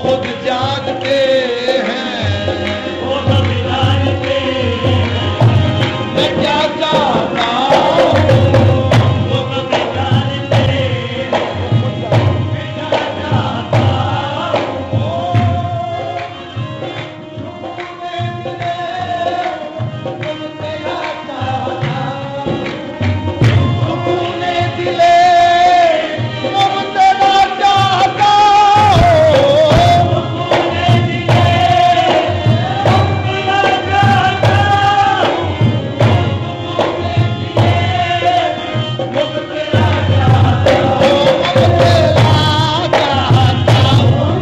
खुद जानते हैं, वो सब जानते हैं। मैं क्या चाहता हूँ, वो सब जानते हैं। मैं क्या चाहता सुकूने दिले तुम तेरा चाहता हूँ, सुकूने दिले तुम तेरा चाहता हूँ। तुम तेरा चाहता हूँ। तुम तेरा चाहता हूँ।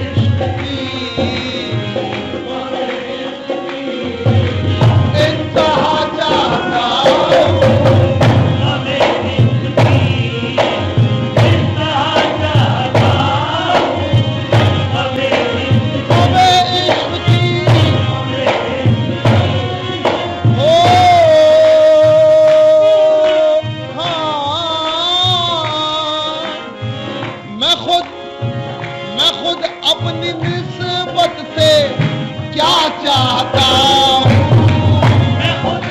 इश्क की इंतहा चाहता हूँ, हमें इश्क की ओ हाँ, मैं खुद अपनी निस्बत से क्या चाहता हूँ, मैं खुद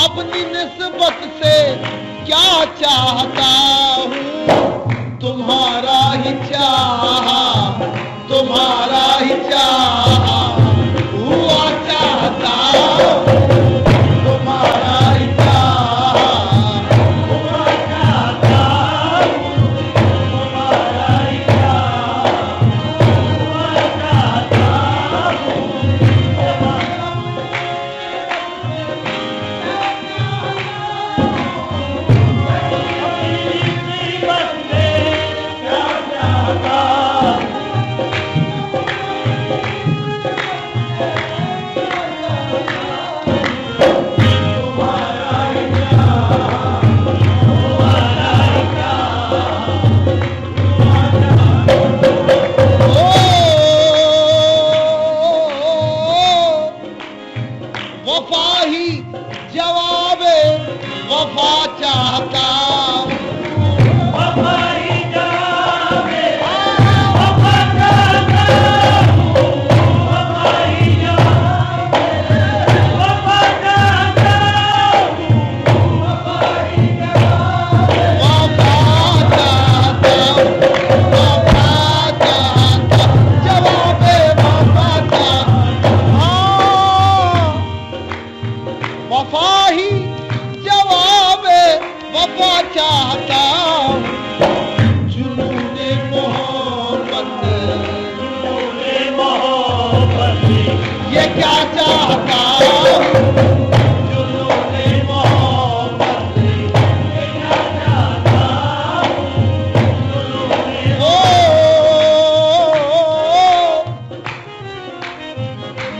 अपनी निस्बत से क्या चाहता हूँ, तुम्हारा ही चाहा हुआ चाहता हूँ, तुम्हारा ही चाहा हुआ चाहता हूँ, तुम्हारा ही चाहा हुआ चाहता हूँ। वफा ही जवाब वफा चाहता हूँ, वफा ही जवाब वफा चाहता हूँ, जुनूने मोहब्बत ये क्या चाहता हूँ, जुनूने मोहब्बत ये क्या चाहता हूँ, ओ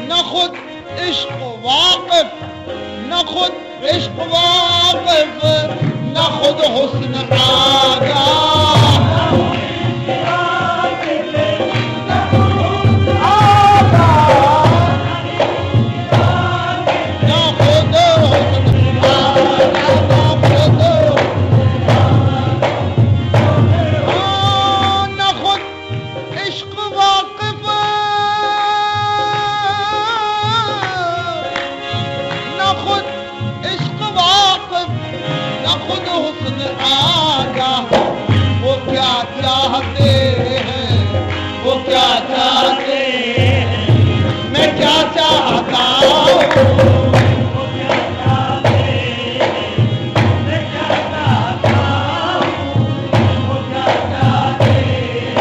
न खुद इश्क वाक़िफ़ न खुद इश्क वाक़िफ़ न खुद हुस्न आगाह, न खुद हुस्न आगाह, न खुद इश्क वाक़िफ़ न खुद इश्क वाक़िफ़ न खुद हुस्न आगाह। वो क्या चाहते हैं, वो क्या चाहते हैं, मैं क्या चाहता हूँ, वो क्या चाहते हैं, मैं क्या चाहता हूँ, वो क्या चाहते हैं,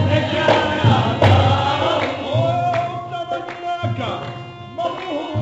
मैं क्या चाहता हूँ। तमन्ना का मरहूम